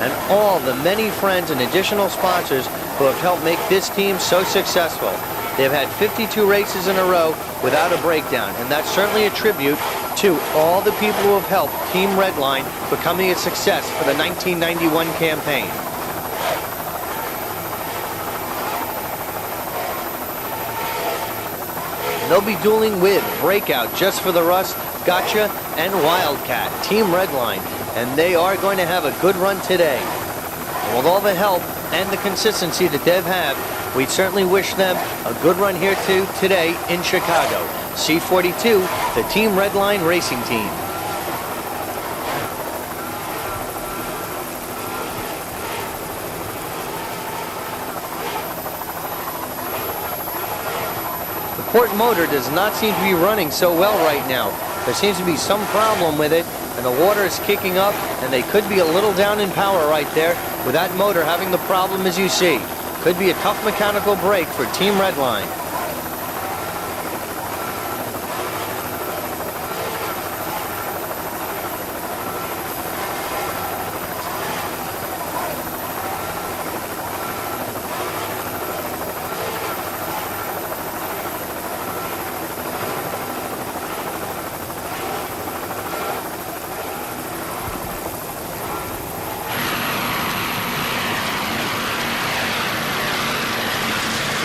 and all the many friends and additional sponsors who have helped make this team so successful. They've had 52 races in a row without a breakdown, and that's certainly a tribute to all the people who have helped Team Redline becoming a success for the 1991 campaign. They'll be dueling with Breakout, Just for the Rust, Gotcha, and Wildcat, Team Redline, and they are going to have a good run today. And with all the help and the consistency that they've had, we certainly wish them a good run here too today in Chicago. C42, the Team Redline racing team. The port motor does not seem to be running so well right now. There seems to be some problem with it, and the water is kicking up, and they could be a little down in power right there with that motor having the problem as you see. Could be a tough mechanical break for Team Redline.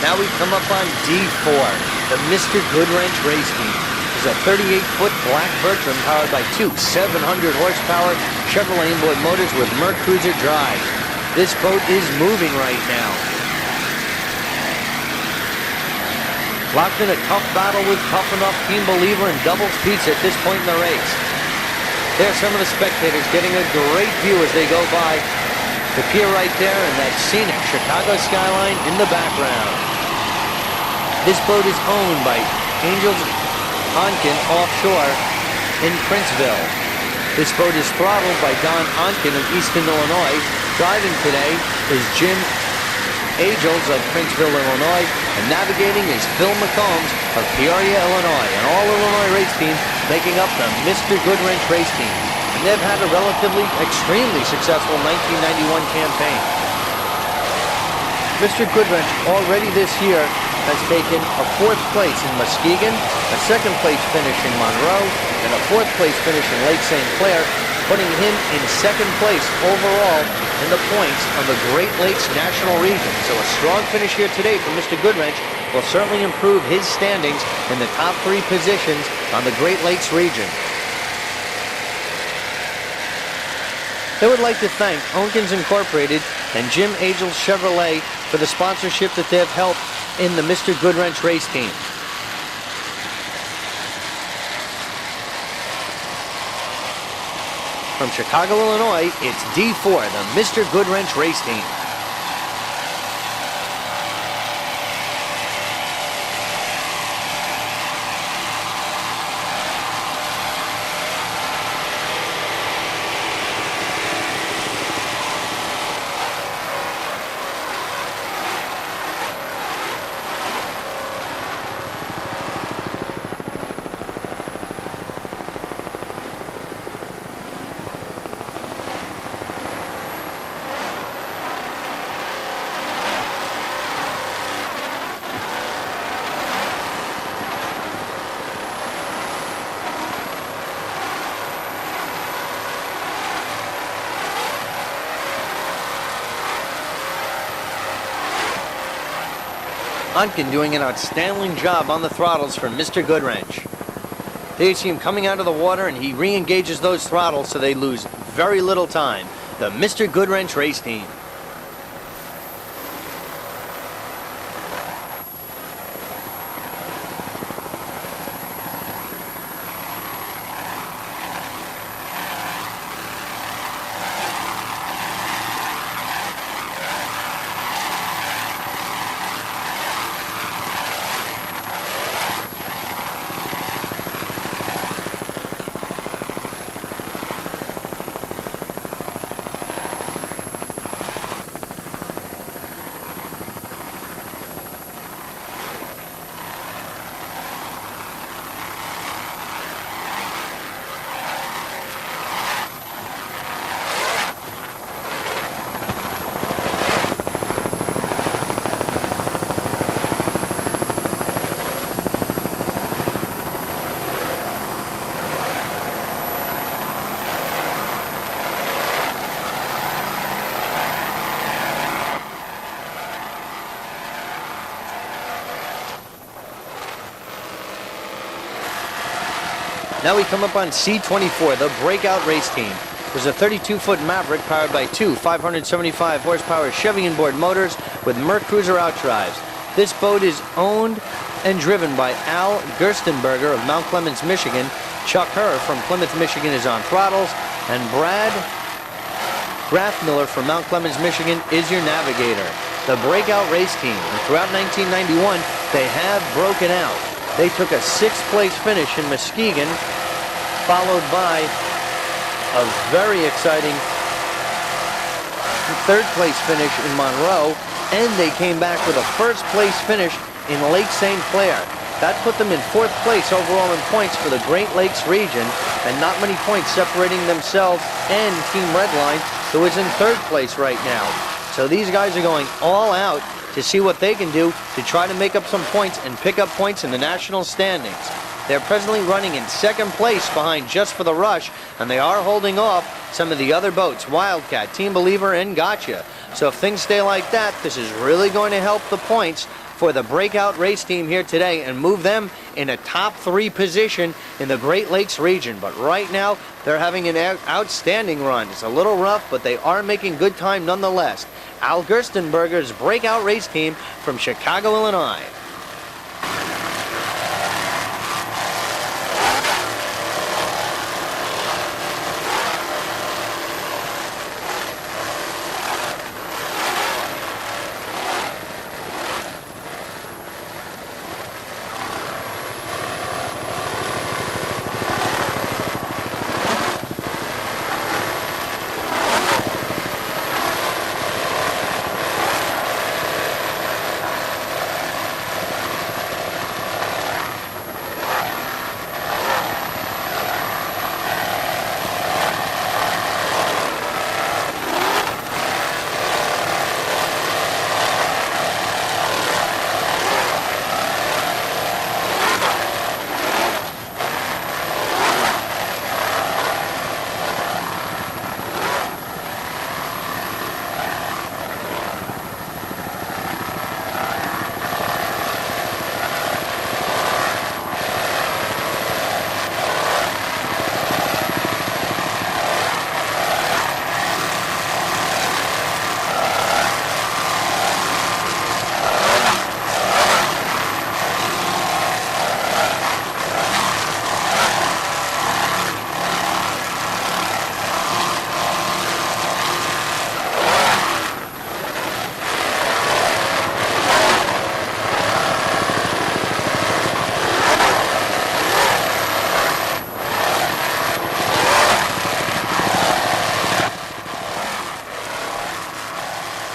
Now we come up on D4, the Mr. Goodwrench race team. It's a 38-foot black Bertram powered by two 700-horsepower Chevrolet inboard motors with Mercruiser drive. This boat is moving right now. Locked in a tough battle with Tough Enough, Team Believer, and Doubles Pizza at this point in the race. There's some of the spectators getting a great view as they go by the pier right there and that scenic Chicago skyline in the background. This boat is owned by Angels Onken Offshore in Princeville. This boat is throttled by Don Onken of Easton, Illinois. Driving today is Jim Angels of Princeville, Illinois, and navigating is Phil McCombs of Peoria, Illinois, an all-Illinois race team making up the Mr. Goodwrench race team. And they've had a relatively, extremely successful 1991 campaign. Mr. Goodwrench already this year has taken a 4th place in Muskegon, a 2nd place finish in Monroe, and a 4th place finish in Lake St. Clair, putting him in 2nd place overall in the points of the Great Lakes National Region. So a strong finish here today for Mr. Goodwrench will certainly improve his standings in the top 3 positions on the Great Lakes region. They would like to thank Onkins Incorporated and Jim Angels Chevrolet for the sponsorship that they have helped in the Mr. Goodwrench race team. From Chicago, Illinois, it's D4, the Mr. Goodwrench race team. Onken doing an outstanding job on the throttles for Mr. Goodwrench. There you see him coming out of the water, and he re-engages those throttles so they lose very little time. The Mr. Goodwrench race team. Now we come up on C24, the breakout race team. There's a 32-foot Maverick powered by two 575 horsepower Chevy inboard motors with Merc Cruiser outdrives. This boat is owned and driven by Al Gerstenberger of Mount Clemens, Michigan. Chuck Herr from Plymouth, Michigan is on throttles, and Brad Grathmiller from Mount Clemens, Michigan is your navigator. The breakout race team, and throughout 1991, they have broken out. They took a 6th place finish in Muskegon, followed by a very exciting 3rd place finish in Monroe, and they came back with a 1st place finish in Lake St. Clair. That put them in 4th place overall in points for the Great Lakes region, and not many points separating themselves and Team Redline, who is in 3rd place right now. So these guys are going all out to see what they can do to try to make up some points and pick up points in the national standings. They're presently running in 2nd place behind Just for the Rush, and they are holding off some of the other boats, Wildcat, Team Believer, and Gotcha. So if things stay like that, this is really going to help the points for the breakout race team here today and move them in a top 3 position in the Great Lakes region. But right now, they're having an outstanding run. It's a little rough, but they are making good time nonetheless. Al Gerstenberger's breakout race team from Chicago, Illinois.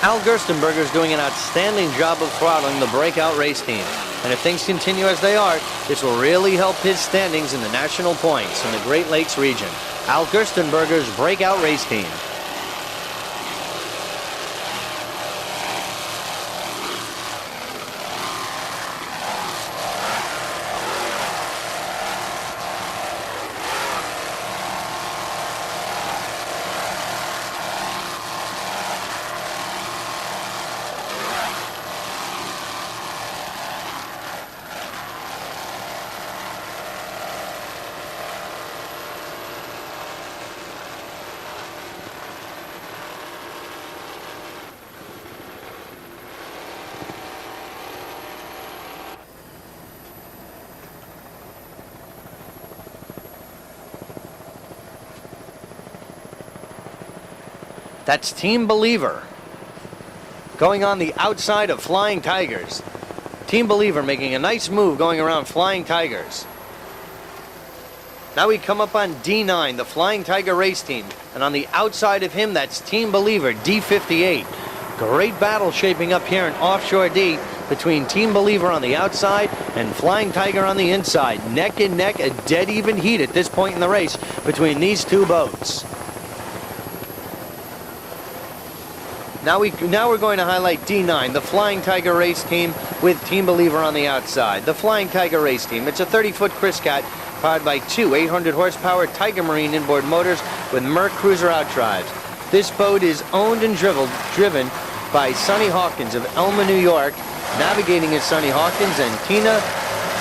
Al Gerstenberger is doing an outstanding job of throttling the breakout race team. And if things continue as they are, this will really help his standings in the national points in the Great Lakes region. Al Gerstenberger's breakout race team. That's Team Believer going on the outside of Flying Tigers. Team Believer making a nice move going around Flying Tigers. Now we come up on D9, the Flying Tiger race team. And on the outside of him, that's Team Believer, D58. Great battle shaping up here in Offshore D between Team Believer on the outside and Flying Tiger on the inside. Neck and neck, a dead even heat at this point in the race between these two boats. Now we're going to highlight D9, the Flying Tiger race team with Team Believer on the outside. The Flying Tiger race team, it's a 30-foot Chris Cat powered by two 800 horsepower Tiger Marine inboard motors with Merc Cruiser outdrives. This boat is owned and driven by Sonny Hawkins of Elma, New York. Navigating is Sonny Hawkins and Tina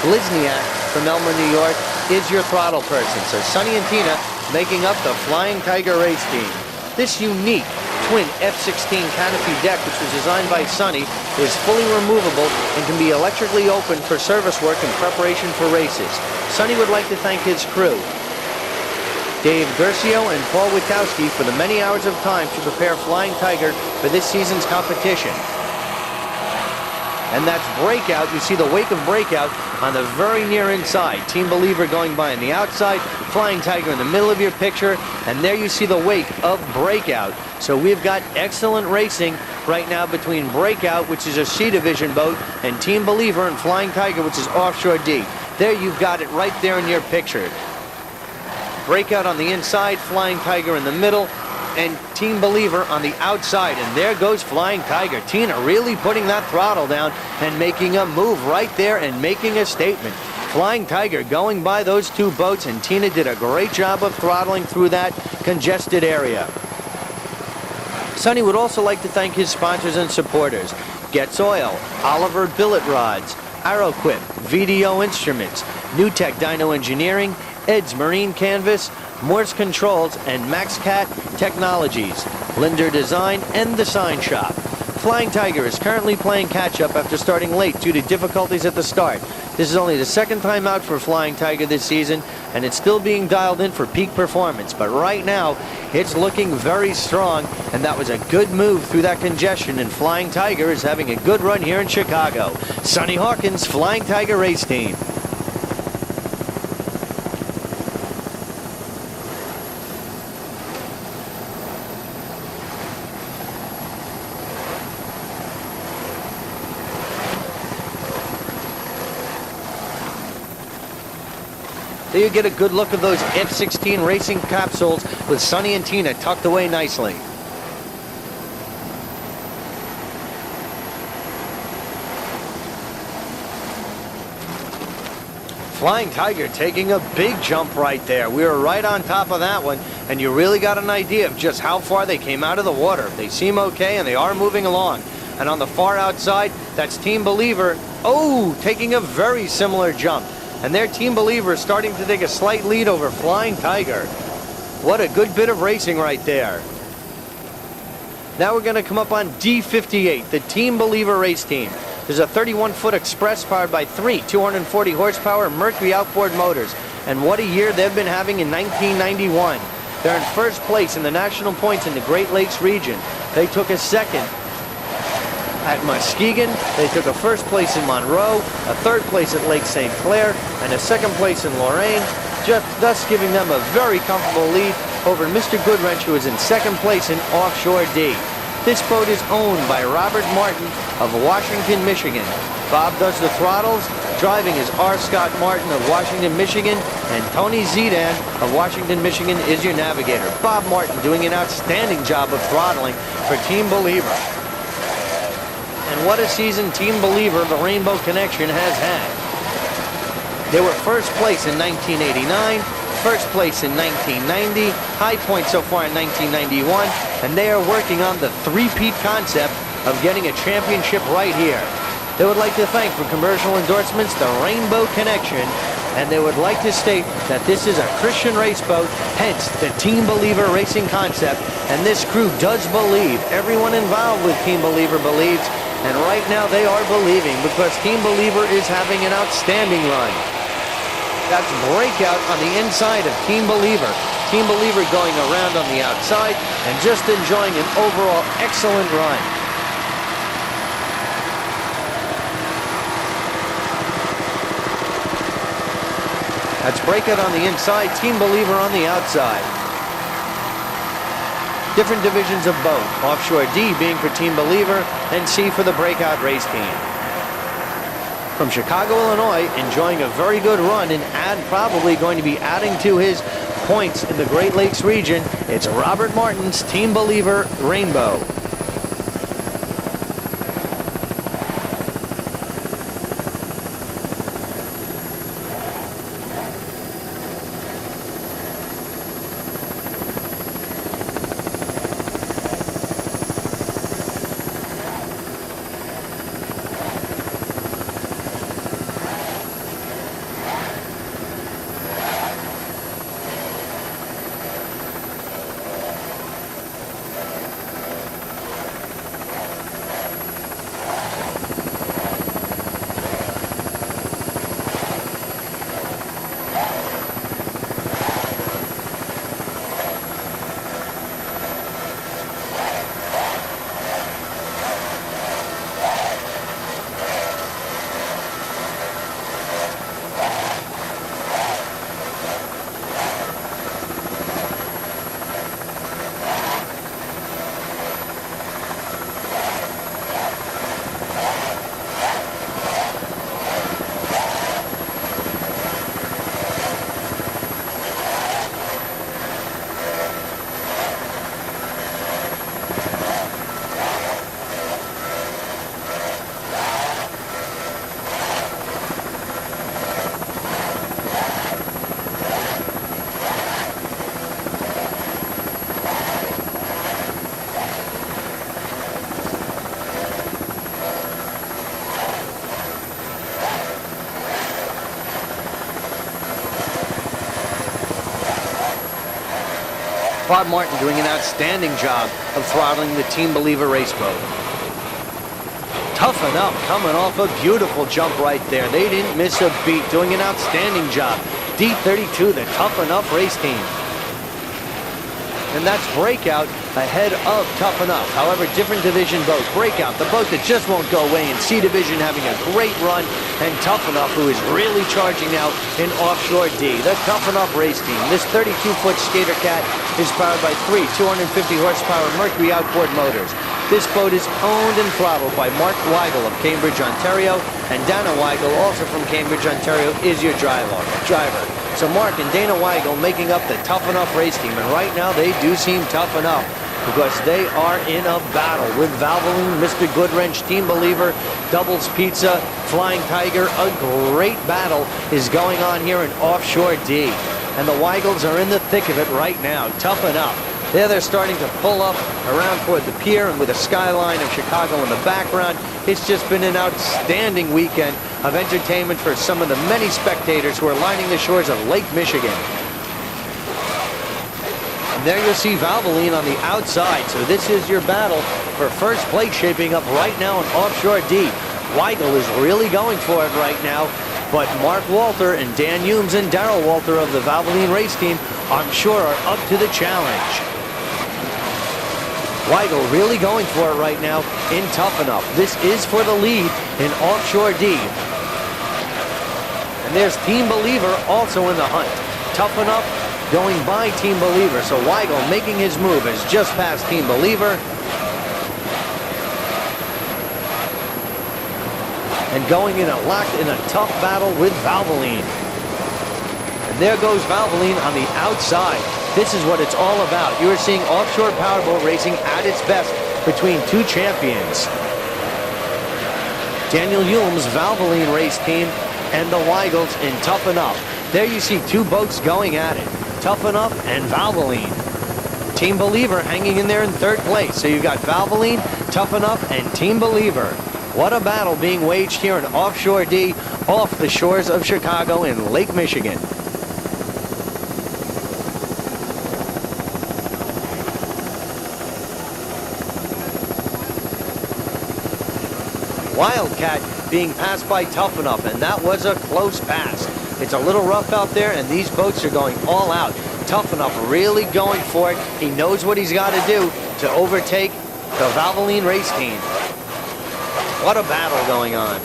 Blizniak from Elma, New York. is your throttle person. So Sonny and Tina making up the Flying Tiger race team. This unique twin F-16 canopy deck, which was designed by Sonny, is fully removable and can be electrically opened for service work in preparation for races. Sonny would like to thank his crew, Dave Gercio and Paul Witowski, for the many hours of time to prepare Flying Tiger for this season's competition. And that's Breakout. You see the wake of Breakout on the very near inside. Team Believer going by on the outside, Flying Tiger in the middle of your picture, and there you see the wake of Breakout. So we've got excellent racing right now between Breakout, which is a C Division boat, and Team Believer and Flying Tiger, which is Offshore D. There you've got it right there in your picture. Breakout on the inside, Flying Tiger in the middle, and Team Believer on the outside. And there goes Flying Tiger. Tina really putting that throttle down and making a move right there and making a statement. Flying Tiger going by those two boats, and Tina did a great job of throttling through that congested area. Sonny would also like to thank his sponsors and supporters: Getz Oil, Oliver Billet Rods, Arrowquip, VDO Instruments, NewTek Dyno Engineering, Ed's Marine Canvas, Morse Controls, and MaxCat Technologies, Linder Design, and The Sign Shop. Flying Tiger is currently playing catch-up after starting late due to difficulties at the start. This is only the second time out for Flying Tiger this season, and it's still being dialed in for peak performance. But right now, it's looking very strong, and that was a good move through that congestion, and Flying Tiger is having a good run here in Chicago. Sonny Hawkins, Flying Tiger Race Team. There you get a good look of those F-16 racing capsules with Sonny and Tina tucked away nicely. Flying Tiger taking a big jump right there. We were right on top of that one, and you really got an idea of just how far they came out of the water. They seem okay, and they are moving along. And on the far outside, that's Team Believer. Oh, taking a very similar jump. And their Team Believer is starting to take a slight lead over Flying Tiger. What a good bit of racing right there. Now we're going to come up on D58, the Team Believer race team. There's a 31-foot Express powered by three 240 horsepower Mercury outboard motors. And what a year they've been having in 1991. They're in first place in the national points in the Great Lakes region. They took a second at Muskegon, they took a first place in Monroe, a third place at Lake St. Clair, and a second place in Lorraine, thus giving them a very comfortable lead over Mr. Goodwrench, who is in second place in Offshore D. This boat is owned by Robert Martin of Washington, Michigan. Bob does the throttles. Driving is R. Scott Martin of Washington, Michigan, and Tony Zedan of Washington, Michigan is your navigator. Bob Martin doing an outstanding job of throttling for Team Believer. And what a season Team Believer, the Rainbow Connection, has had. They were first place in 1989, first place in 1990, high point so far in 1991, and they are working on the three-peat concept of getting a championship right here. They would like to thank for commercial endorsements the Rainbow Connection, and they would like to state that this is a Christian race boat, hence the Team Believer racing concept, and this crew does believe. Everyone involved with Team Believer believes. And right now they are believing, because Team Believer is having an outstanding run. That's Breakout on the inside of Team Believer. Team Believer going around on the outside and just enjoying an overall excellent run. That's Breakout on the inside, Team Believer on the outside. Different divisions of boat, Offshore D being for Team Believer and C for the Breakout race team. From Chicago, Illinois, enjoying a very good run and probably going to be adding to his points in the Great Lakes region, it's Robert Martin's Team Believer Rainbow. Bob Martin doing an outstanding job of throttling the Team Believer race boat. Toughen Up coming off a beautiful jump right there. They didn't miss a beat, doing an outstanding job. D32, the Toughen Up race team. And that's Breakout ahead of Toughen Up. However, different division boat. Breakout, the boat that just won't go away, and C Division having a great run, and Toughen Up, who is really charging out in Offshore D. The Toughen Up race team. This 32-foot Skater Cat is powered by three 250 horsepower Mercury outboard motors. This boat is owned and throttled by Mark Weigel of Cambridge, Ontario, and Dana Weigel, also from Cambridge, Ontario, is your driver. So Mark and Dana Weigel making up the Toughen Up race team, and right now they do seem tough enough because they are in a battle with Valvoline, Mr. Goodwrench, Team Believer, Doubles Pizza, Flying Tiger. A great battle is going on here in Offshore D, and the Weigels are in the thick of it right now. Toughen Up. There they're starting to pull up around toward the pier, and with a skyline of Chicago in the background, it's just been an outstanding weekend of entertainment for some of the many spectators who are lining the shores of Lake Michigan. And there you'll see Valvoline on the outside. So this is your battle for first place shaping up right now in Offshore D. Weigel is really going for it right now, but Mark Walter and Dan Humes and Darrell Walter of the Valvoline race team, I'm sure, are up to the challenge. Weigel really going for it right now in Toughen Up. This is for the lead in Offshore D. And there's Team Believer also in the hunt. Toughen Up going by Team Believer. So Weigel making his move has just passed Team Believer. And going in locked in a tough battle with Valvoline. And there goes Valvoline on the outside. This is what it's all about. You are seeing offshore powerboat racing at its best between two champions. Daniel Hume's Valvoline race team and the Weigels in Toughen Up. There you see two boats going at it. Toughen Up and Valvoline. Team Believer hanging in there in third place. So you've got Valvoline, Toughen Up, and Team Believer. What a battle being waged here in Offshore D off the shores of Chicago in Lake Michigan. Wildcat being passed by Toughen Up, and that was a close pass. It's a little rough out there, and these boats are going all out. Toughen Up really going for it. He knows what he's got to do to overtake the Valvoline race team. What a battle going on.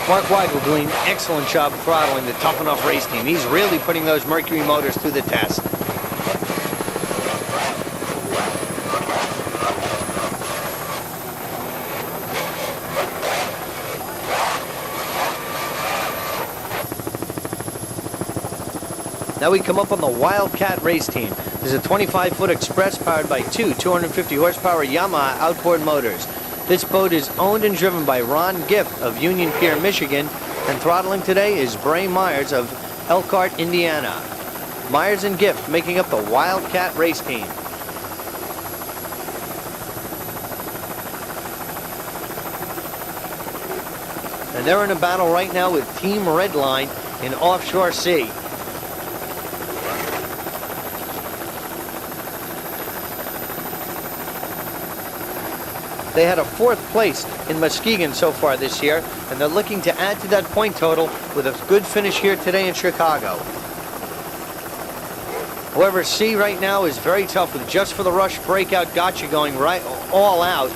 Mark Weigel doing an excellent job of throttling the Toughen Up race team. He's really putting those Mercury motors to the test. Now we come up on the Wildcat race team. There's a 25-foot Express powered by two 250 horsepower Yamaha outboard motors. This boat is owned and driven by Ron Gift of Union Pier, Michigan, and throttling today is Bray Myers of Elkhart, Indiana. Myers and Gift making up the Wildcat race team. And they're in a battle right now with Team Redline in Offshore C. They had a fourth place in Muskegon so far this year, and they're looking to add to that point total with a good finish here today in Chicago. However, C right now is very tough with Just for the Rush Breakout Gotcha going right all out.